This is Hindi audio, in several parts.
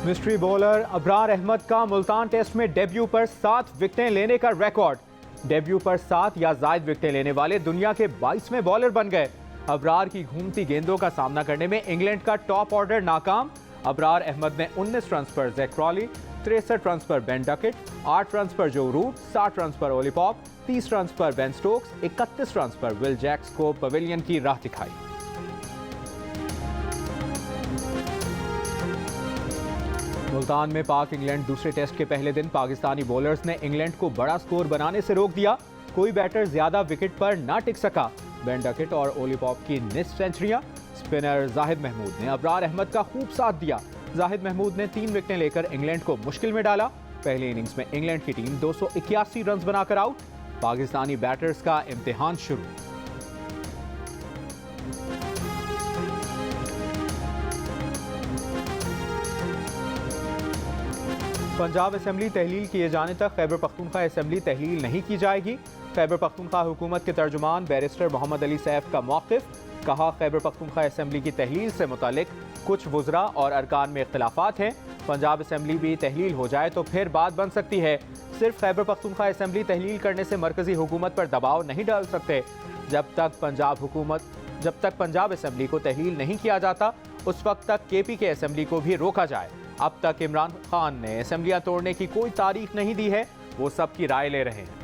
मिस्ट्री बॉलर अबरार अहमद का मुल्तान टेस्ट में डेब्यू पर 7 विकेटें लेने का रिकॉर्ड। डेब्यू पर 7 या ज्यादा विकेटें लेने वाले दुनिया के 22वें बॉलर बन गए। अबरार की घूमती गेंदों का सामना करने में इंग्लैंड का टॉप ऑर्डर नाकाम। अबरार अहमद ने 19 रन पर जैक क्रॉली, 63 रन पर बेन डकेट, 8 रन पर जो रूट, 60 रन पर ओली पॉप, 30 रन पर बेन स्टोक्स, 31 रन पर विल जैक्स को पवेलियन की राह दिखाई। मुल्तान में पाक इंग्लैंड दूसरे टेस्ट के पहले दिन पाकिस्तानी बॉलर्स ने इंग्लैंड को बड़ा स्कोर बनाने से रोक दिया। कोई बैटर ज्यादा विकेट पर ना टिक सका। बेन डकेट और ओली पॉप की निस्फ सेंचुरियां। स्पिनर जाहिद महमूद ने अबरार अहमद का खूब साथ दिया। जाहिद महमूद ने 3 विकेटें लेकर इंग्लैंड को मुश्किल में डाला। पहली इनिंग्स में इंग्लैंड की टीम 281 रन बनाकर आउट। पाकिस्तानी बैटर्स का इम्तिहान शुरू। पंजाब असेंबली तहलील किए जाने तक खैबर पख्तूनख्वा असेंबली तहलील नहीं की जाएगी। खैबर पख्तूनख्वा हुकूमत के तर्जुमान बैरिस्टर मोहम्मद अली सैफ का मौक़िफ़। कहा, खैबर पख्तूनख्वा असेंबली की तहलील से मुतालिक कुछ वज़रा और अरकान में इख्तिलाफात हैं। पंजाब असेंबली भी तहलील हो जाए तो फिर बात बन सकती है। सिर्फ खैबर पख्तूनख्वा असेंबली तहलील करने से मरकज़ी हुकूमत पर दबाव नहीं डाल सकते। जब तक पंजाब असेंबली को तहलील नहीं किया जाता उस वक्त तक KP के असेंबली को भी रोका जाए। अब तक इमरान खान ने असेंबलियां तोड़ने की कोई तारीख नहीं दी है, वो सबकी राय ले रहे हैं।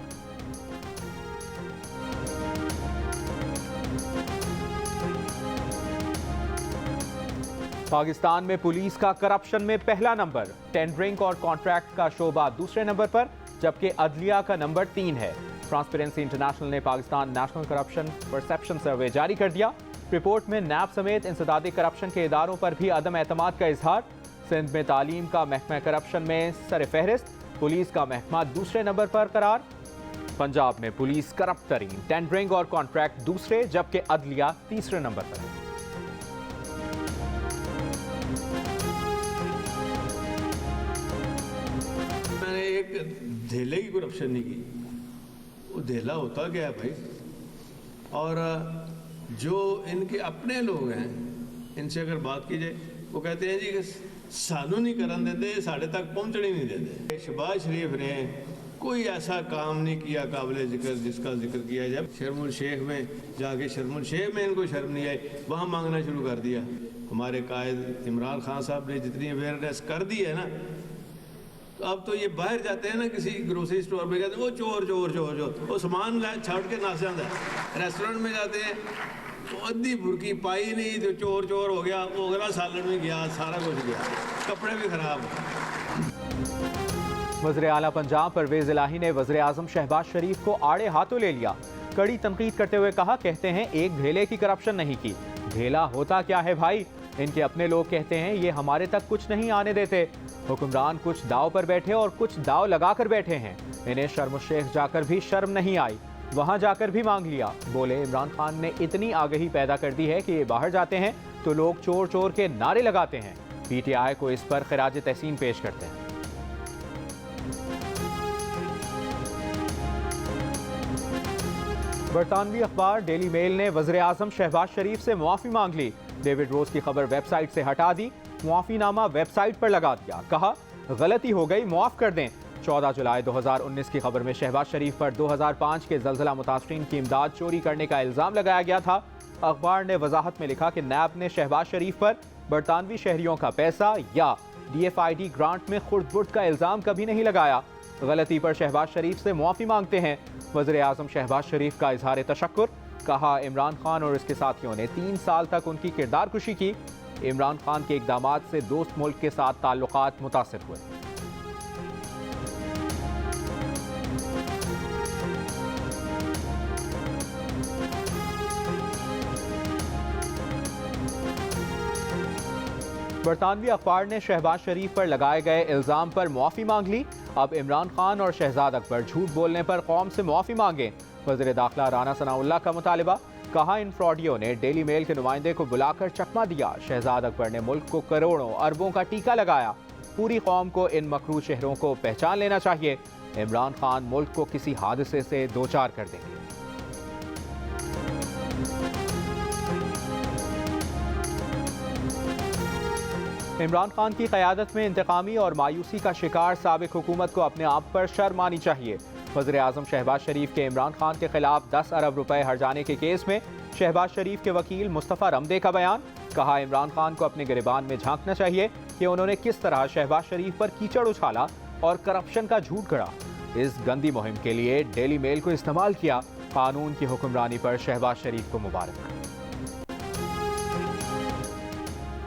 पाकिस्तान में पुलिस का करप्शन में पहला नंबर। टेंडरिंग और कॉन्ट्रैक्ट का शोबा दूसरे नंबर पर, जबकि अदलिया का नंबर 3 है। ट्रांसपेरेंसी इंटरनेशनल ने पाकिस्तान नेशनल करप्शन परसेप्शन सर्वे जारी कर दिया। रिपोर्ट में नैब समेत इंसदादी करप्शन के इदारों पर भी अदम एतमाद का इजहार। सिंध में तालीम का महकमा करप्शन में सर फहरिस्त, पुलिस का महकमा दूसरे नंबर पर करार। पंजाब में पुलिस करप्ट तरीन, टेंडरिंग और कॉन्ट्रैक्ट दूसरे, जबकि अदलिया तीसरे नंबर पर है। मैंने एक धेले की करप्शन नहीं की, वो धेला होता क्या है भाई। और जो इनके अपने लोग हैं, इनसे अगर बात की जाए, वो कहते हैं जी कि सानू नहीं करन देते, साढ़े तक पहुँचने नहीं देते। शहबाज शरीफ ने कोई ऐसा काम नहीं किया काबिल जिक्र जिसका जिक्र किया जाए। शर्मुल शेख में जाके शर्मुल शेख में इनको शर्म नहीं आई, वहाँ मांगना शुरू कर दिया। हमारे कायद इमरान खान साहब ने जितनी अवेयरनेस कर दी है ना, तो अब तो ये बाहर जाते हैं ना किसी ग्रोसरी स्टोर में, कहते हैं वो चोर चोर चोर चोर, वो सामान छाट के नाच जाता है। रेस्टोरेंट में जाते हैं तो अद्धी बुरकी पाई नहीं तो चोर चोर हो गया, वो अगला सालन में गया, सारा कुछ गया, कपड़े भी खराब। वज़ीर आला पंजाब परवेज़ इलाही ने वज़ीर आज़म शहबाज शरीफ को आड़े हाथों ले लिया। कड़ी तनकीद करते हुए कहा, कहते हैं एक ढेले की करप्शन नहीं की। ढेला होता क्या है भाई, इनके अपने लोग कहते हैं ये हमारे तक कुछ नहीं आने देते। हुक्मरान कुछ दाव पर बैठे और कुछ दाव लगा कर बैठे हैं। इन्हें शर्म शेख जाकर भी शर्म नहीं आई, वहां जाकर भी मांग लिया। बोले, इमरान खान ने इतनी आगही पैदा कर दी है कि ये बाहर जाते हैं तो लोग चोर चोर के नारे लगाते हैं। PTI को इस पर खिराज तहसीन पेश करते हैं। बरतानवी अखबार डेली मेल ने वज़ीर आज़म शहबाज शरीफ से मुआफ़ी मांग ली। डेविड रोज की खबर वेबसाइट से हटा दी, मुआफ़ीनामा वेबसाइट पर लगा दिया। कहा, गलती हो गई, मुआफ़ कर दें। 14 जुलाई 2019 की खबर में शहबाज शरीफ पर 2005 के ज़लज़ला मुतासरीन की इमदाद चोरी करने का इल्ज़ाम लगाया गया था। अखबार ने वजाहत में लिखा कि नैब ने शहबाज शरीफ पर बरतानवी शहरियों का पैसा या DFID ग्रांट में खुर्द-बुर्द का इल्ज़ाम कभी नहीं लगाया। गलती पर शहबाज शरीफ से मुआफ़ी मांगते हैं। वज़ीर आज़म शहबाज शरीफ का इजहार तशक्कुर। कहा, इमरान खान और इसके साथियों ने 3 साल तक उनकी किरदार कुशी की। इमरान खान के इक़दामात से दोस्त मुल्क के साथ ताल्लुकात मुतासिर हुए। बरतानवी अखबार ने शहबाज शरीफ पर लगाए गए इल्ज़ाम पर मुआफ़ी मांग ली। अब इमरान खान और शहजाद अकबर झूठ बोलने पर कौम से मुआफ़ी मांगे। वज़ीर दाखिला राना सनाउल्लाह का मुतालिबा। कहा, इन फ्रॉडियों ने डेली मेल के नुमाइंदे को बुलाकर चकमा दिया। शहजाद अकबर ने मुल्क को करोड़ों अरबों का टीका लगाया। पूरी कौम को इन मकरूज शहरों को पहचान लेना चाहिए। इमरान खान मुल्क को किसी हादसे से दोचार कर देंगे। इमरान खान की क़यादत में इंतकामी और मायूसी का शिकार साबिक हुकूमत को अपने आप पर शर्म आनी चाहिए। वज़ीर आज़म शहबाज शरीफ के इमरान खान के खिलाफ 10 अरब रुपए हर्जाने के केस में शहबाज शरीफ के वकील मुस्तफ़ा रमदे का बयान। कहा, इमरान खान को अपने गिरबान में झांकना चाहिए कि उन्होंने किस तरह शहबाज शरीफ पर कीचड़ उछाला और करप्शन का झूठ गढ़ा। इस गंदी मुहिम के लिए डेली मेल को इस्तेमाल किया। कानून की हुक्मरानी पर शहबाज शरीफ को मुबारक।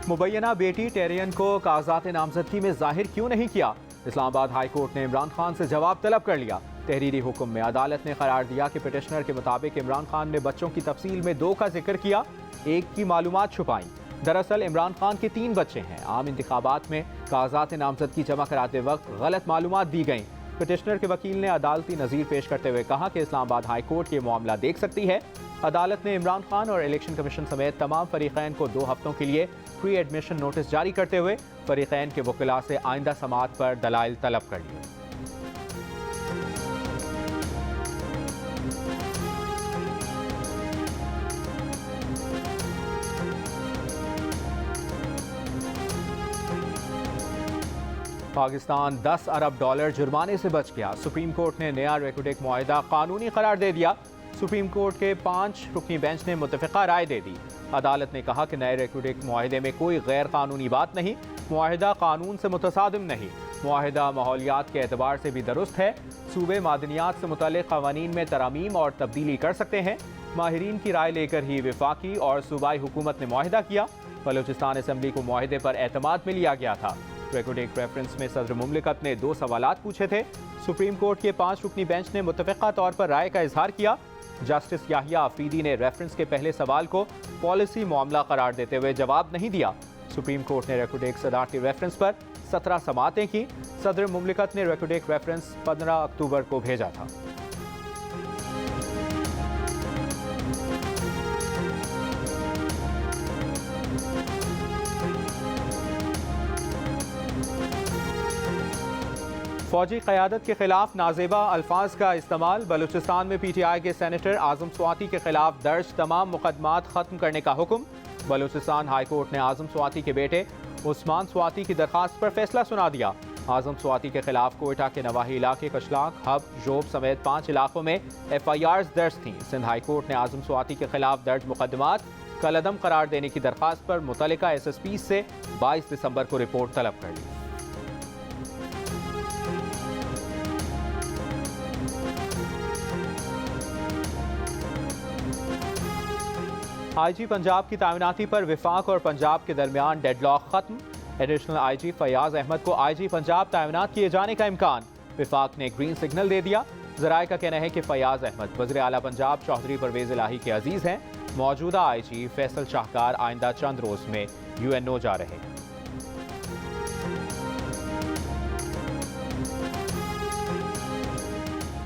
मुबैना बेटी टेरियन को कागजात नामजदगी में जाहिर क्यों नहीं किया? इस्लामाबाद हाई कोर्ट ने इमरान खान से जवाब तलब कर लिया। तहरीरी हुक्म में अदालत ने करार दिया कि पिटिशनर के मुताबिक इमरान खान ने बच्चों की तफसील में 2 का जिक्र किया, 1 की मालूमात छुपाई। दरअसल इमरान खान के 3 बच्चे हैं। आम इंतखाबात में कागजात नामजदगी जमा कराते वक्त गलत मालूमात दी गई। पिटिशनर के वकील ने अदालती नज़ीर पेश करते हुए कहा कि इस्लामाबाद हाई कोर्ट ये मामला देख सकती है। अदालत ने इमरान खान और इलेक्शन कमीशन समेत तमाम फरीकैन को 2 हफ्तों के लिए प्री एडमिशन नोटिस जारी करते हुए फरीकैन के वकीला से आइंदा समाअत पर दलाइल तलब कर लिए। पाकिस्तान 10 अरब डॉलर जुर्माने से बच गया। सुप्रीम कोर्ट ने नया रेकुडेक मुआहिदा कानूनी करार दे दिया। सुप्रीम कोर्ट के 5 रुकनी बेंच ने मुत्तफ़िका राय दे दी। अदालत ने कहा कि नए रेकुडेक मुआहिदे में कोई गैर कानूनी बात नहीं, मुआहिदा कानून से मुतसादिम नहीं, मुआहिदा माहौलियात के एतबार से भी दुरुस्त है। सूबे मादनियात से मुतल्लिक़ क़वानीन में तरमीम और तब्दीली कर सकते हैं। माहिरीन की राय लेकर ही वफाकी और सूबाई हुकूमत ने मुआहिदा किया। बलूचिस्तान असम्बली को मुआहिदे पर एतमाद में लिया गया था। रेकुडेक रेफरेंस में सदर मुमलिकत ने 2 सवालात पूछे थे। सुप्रीम कोर्ट के 5 रुकनी बेंच ने मुत्तफ़िका तौर पर राय का इजहार किया। जस्टिस याहिया आफरीदी ने रेफरेंस के पहले सवाल को पॉलिसी मामला करार देते हुए जवाब नहीं दिया। सुप्रीम कोर्ट ने रेकुडेक सदारती रेफरेंस पर 17 समाअतें की। सदर मुमलिकत ने रेकुडेक रेफरेंस 15 अक्टूबर को भेजा था। फौजी क़यादत के खिलाफ नाजेबा अल्फाज का इस्तेमाल। बलूचिस्तान में PTI के सेनेटर आज़म स्वाति के खिलाफ दर्ज तमाम मुकदमात ख़त्म करने का हुक्म। बलूचिस्तान हाई कोर्ट ने आज़म स्वाति के बेटे उस्मान स्वाति की दरखास्त पर फैसला सुना दिया। आज़म स्वाति के खिलाफ कोयटा के नवाही इलाके कशलाक, हब, जोब समेत 5 इलाकों में FIRs दर्ज थीं। सिंध हाई कोर्ट ने आज़म स्वाति के खिलाफ दर्ज मुकदमात कलअदम करार देने की दरखास्त पर मुतल्लिका SSP से 22 दिसंबर को रिपोर्ट तलब कर ली। IG पंजाब की तैनाती पर विफाक और पंजाब के दरमियान डेडलॉक खत्म। एडिशनल IG फयाज अहमद को IG पंजाब तैनात किए जाने का इम्कान। विफाक ने ग्रीन सिग्नल दे दिया। ज़राए का कहना है कि फयाज अहमद वज़ीर आला पंजाब चौधरी परवेज़ इलाही के अजीज़ हैं। मौजूदा IG फैसल शाहकार आइंदा चंद रोज़ में UNO जा रहे हैं।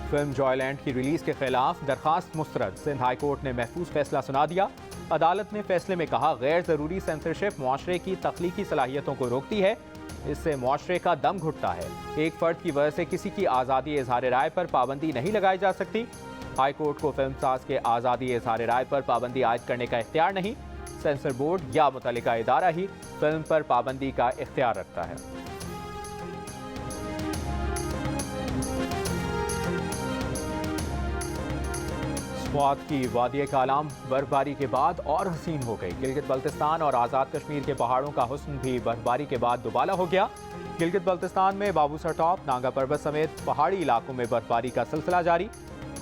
फिल्म जॉयलैंड की रिलीज के खिलाफ दरखास्त मुस्तरद। सिंध हाई कोर्ट ने महफूज फैसला सुना दिया। अदालत ने फैसले में कहा, गैर ज़रूरी सेंसरशिप मुआशरे की तख्लीकी सलाहियतों को रोकती है। इससे मुआशरे का दम घुटता है। एक फ़र्द की वजह से किसी की आज़ादी इज़हार राय पर पाबंदी नहीं लगाई जा सकती। हाई कोर्ट को फिल्म साज के आज़ादी इज़हार राय पर पाबंदी आयद करने का इख्तियार नहीं। सेंसर बोर्ड या मुतल्लिका इदारा ही फिल्म पर पाबंदी का इख्तियार रखता है। स्वात की वादी कालाम बर्फबारी के बाद और हसीन हो गई। गिलगित बल्तिस्तान और आज़ाद कश्मीर के पहाड़ों का हुस्न भी बर्फबारी के बाद दुबाला हो गया। गिलगित बल्तिस्तान में बाबूसर टॉप, नांगा पर्वत समेत पहाड़ी इलाकों में बर्फबारी का सिलसिला जारी।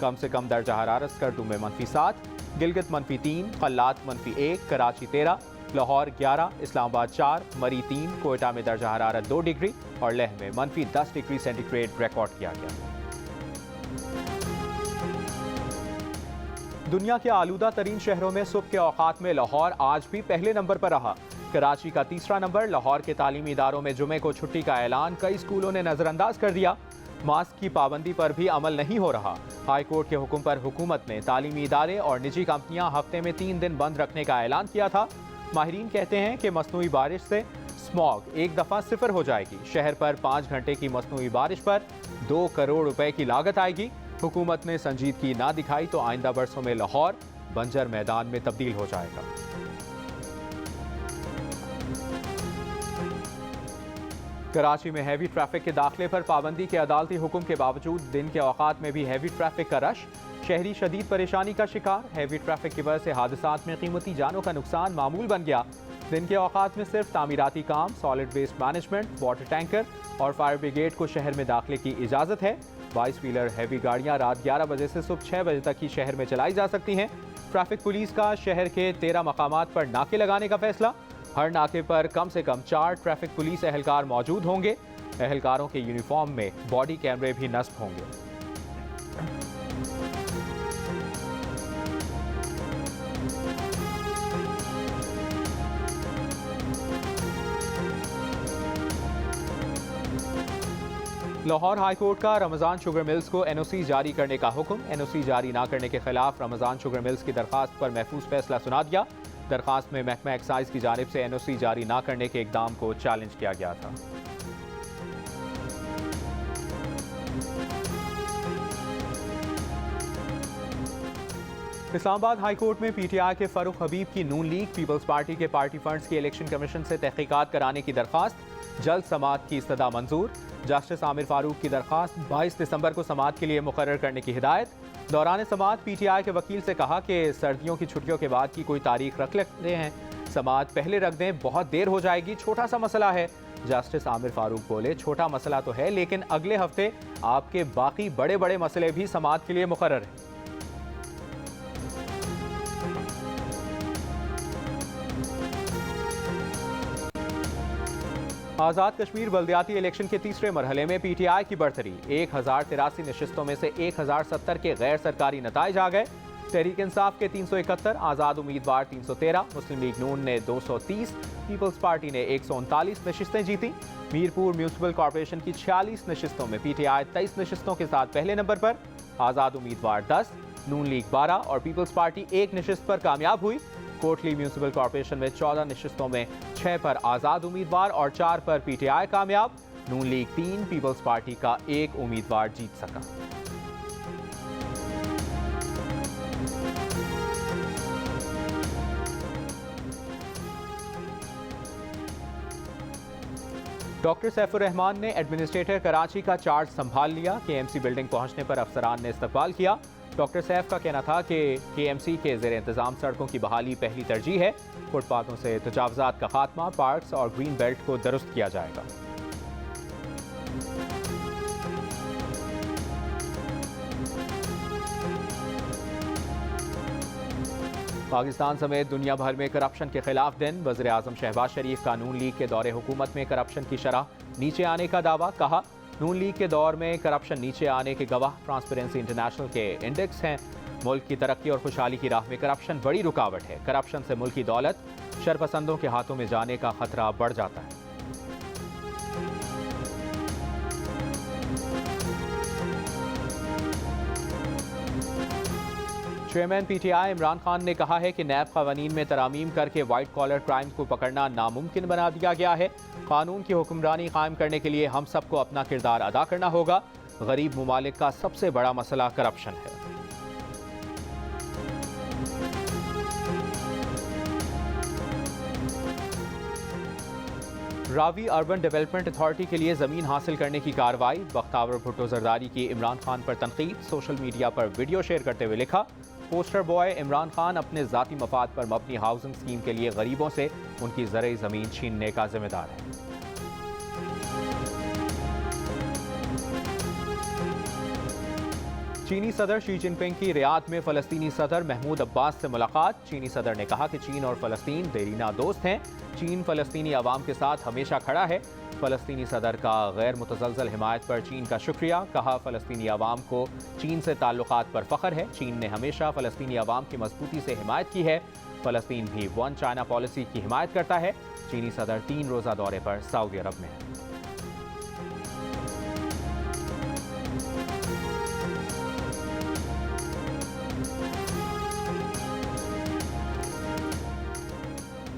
कम से कम दर्जा हरारत स्कर्दू में -7, गिलगित -3, कल्लात -1, कराची 13, लाहौर 11, इस्लामाबाद 4, मरी 3, कोयटा में दर्जा हरारत 2 डिग्री और लेह में -10 डिग्री सेंटीग्रेड रिकॉर्ड किया गया। दुनिया के आलूदा तरीन शहरों में सुबह के औकात में लाहौर आज भी पहले नंबर पर रहा। कराची का तीसरा नंबर। लाहौर के तालीमी इदारों में जुमे को छुट्टी का ऐलान कई स्कूलों ने नजरअंदाज कर दिया। मास्क की पाबंदी पर भी अमल नहीं हो रहा। हाई कोर्ट के हुक्म पर हुकूमत ने तालीमी इदारे और निजी कंपनियां हफ्ते में 3 दिन बंद रखने का ऐलान किया था। माहिरीन कहते हैं कि मसनूई बारिश से स्मॉग एक दफ़ा सिफर हो जाएगी। शहर पर 5 घंटे की मसनूई बारिश पर 2 करोड़ रुपए की लागत आएगी। हुकूमत ने संजीदगी ना दिखाई तो आइंदा बरसों में लाहौर बंजर मैदान में तब्दील हो जाएगा। कराची में हैवी ट्रैफिक के दाखिले पर पाबंदी के अदालती हुक्म के बावजूद दिन के औकात में भी हैवी ट्रैफिक का रश। शहरी शदीद परेशानी का शिकार। हैवी ट्रैफिक की वजह से हादसात में कीमती जानों का नुकसान मामूल बन गया। दिन के औकात में सिर्फ तामीराती काम, solid waste management, water tanker और फायर ब्रिगेड को शहर में दाखिले की इजाज़त है। 22 व्हीलर हैवी गाड़ियाँ रात 11 बजे से सुबह 6 बजे तक ही शहर में चलाई जा सकती हैं। ट्रैफिक पुलिस का शहर के 13 मकामात पर नाके लगाने का फैसला। हर नाके पर कम से कम 4 ट्रैफिक पुलिस एहलकार मौजूद होंगे। एहलकारों के यूनिफॉर्म में बॉडी कैमरे भी नस्ब होंगे। लाहौर हाईकोर्ट का रमजान शुगर मिल्स को एनओसी जारी करने का हुक्म। एनओसी जारी न करने के खिलाफ रमजान शुगर मिल्स की दरखास्त पर महफूज फैसला सुना दिया। दरखास्त में महकमा एक्साइज की जानिब से एनओसी जारी न करने के इकदाम को चैलेंज किया गया था। इस्लामाबाद हाईकोर्ट में पीटीआई के फारूक हबीब की नून लीग पीपल्स पार्टी के पार्टी फंड्स की इलेक्शन कमीशन से तहकीकात कराने की दरखास्त। जल्द समाअत की इस्तदा मंजूर। जस्टिस आमिर फारूक की दरखास्त 22 दिसंबर को समाअत के लिए मुकर्रर करने की हिदायत। दौरान समाअत पीटीआई के वकील से कहा कि सर्दियों की छुट्टियों के बाद की कोई तारीख रख लेते हैं, समाअत पहले रख दें, बहुत देर हो जाएगी, छोटा सा मसला है। जस्टिस आमिर फारूक बोले, छोटा मसला तो है लेकिन अगले हफ्ते आपके बाकी बड़े बड़े मसले भी समाअत के लिए मुकर्रर हैं। आज़ाद कश्मीर बल्दियाती इलेक्शन के तीसरे मरहले में पीटीआई की बढ़तरी। 1083 नशिस्तों में से 1070 के गैर सरकारी नताइज आ गए। तहरीक इंसाफ के 371, आज़ाद उम्मीदवार 313, मुस्लिम लीग नून ने 230, पीपल्स पार्टी ने 139 नशिस्तें जीती। मीरपुर म्यूनसिपल कॉरपोरेशन की 46 नशिस्तों में पीटीआई 23 नशिस्तों के साथ पहले नंबर पर। आज़ाद उम्मीदवार 10, नून लीग 12 और पीपल्स पार्टी 1 नशिस्त पर कामयाब हुई। कोटली म्यूनसिपल कॉरपोरेशन में 14 नशिस्तों में 6 पर आज़ाद उम्मीदवार और 4 पर पीटीआई कामयाब। नून लीग 3, पीपल्स पार्टी का 1 उम्मीदवार जीत सका। डॉक्टर सैफुर रहमान ने एडमिनिस्ट्रेटर कराची का चार्ज संभाल लिया। केएमसी बिल्डिंग पहुंचने पर अफसरान ने इस्तकबाल किया। डॉक्टर सैफ का कहना था कि केएमसी के ज़ेर इंतज़ाम सड़कों की बहाली पहली तरजीह है। फुटपाथों से तजावुज़ात का खात्मा, पार्क्स और ग्रीन बेल्ट को दुरुस्त किया जाएगा। पाकिस्तान समेत दुनिया भर में करप्शन के खिलाफ दिन। वज़ीर आज़म शहबाज शरीफ का नून लीग के दौरे हुकूमत में करप्शन की शरह नीचे आने का दावा। कहा, नून लीग के दौर में करप्शन नीचे आने के गवाह ट्रांसपेरेंसी इंटरनेशनल के इंडेक्स हैं। मुल्क की तरक्की और खुशहाली की राह में करप्शन बड़ी रुकावट है। करप्शन से मुल्क की दौलत शरपसंदों के हाथों में जाने का खतरा बढ़ जाता है। चेयरमैन पीटीआई इमरान खान ने कहा है कि नैब कवानीन में तरामीम करके वाइट कॉलर क्राइम्स को पकड़ना नामुमकिन बना दिया गया है। कानून की हुक्मरानी कायम करने के लिए हम सबको अपना किरदार अदा करना होगा। गरीब ममालिक का सबसे बड़ा मसला करप्शन है। रावी अर्बन डेवलपमेंट अथॉरिटी के लिए जमीन हासिल करने की कार्रवाई। बख्तावर भुट्टो जरदारी की इमरान खान पर तनकीद। सोशल मीडिया पर वीडियो शेयर करते हुए लिखा, पोस्टर बॉय इमरान खान अपने ज़ाती मफाद पर मबनी हाउसिंग स्कीम के लिए गरीबों से उनकी ज़रई ज़मीन छीनने का जिम्मेदार है। चीनी सदर शी जिनपिंग की रियाद में फ़लस्तीनी सदर महमूद अब्बास से मुलाकात। चीनी सदर ने कहा कि चीन और फ़लस्तीन देरीना दोस्त हैं। चीन फ़लस्तीनी अवाम के साथ हमेशा खड़ा है। फ़लस्तीनी सदर का गैर मुतज़लज़ल हिमायत पर चीन का शुक्रिया। कहा, फ़लस्तीनी अवाम को चीन से ताल्लुकात पर फ़ख्र है। चीन ने हमेशा फ़लस्तीनी अवाम की मजबूती से हिमायत की है। फ़लस्तीन भी वन चाइना पॉलिसी की हिमायत करता है। चीनी सदर 3 रोज़ा दौरे पर सऊदी अरब में है।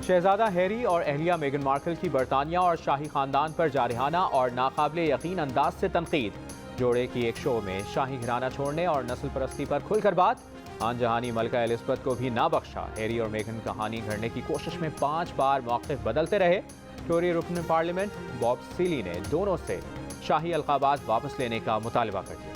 शहजादा हैरी और अहलिया मेगन मार्कल की बरतानिया और शाही खानदान पर जारहाना और नाकाबिले यकीन अंदाज से तनकीद। जोड़े की एक शो में शाही घराना छोड़ने और नस्ल परस्ती पर खुलकर बात। आनजहानी मलका एलिज़ाबेथ को भी ना बख्शा। हैरी और मेगन कहानी घड़ने की कोशिश में 5 बार मौक़िफ़ बदलते रहे। टोरी रुकन पार्लियामेंट बॉब सीली ने दोनों से शाही अलकाबात वापस लेने का मुतालबा कर दिया।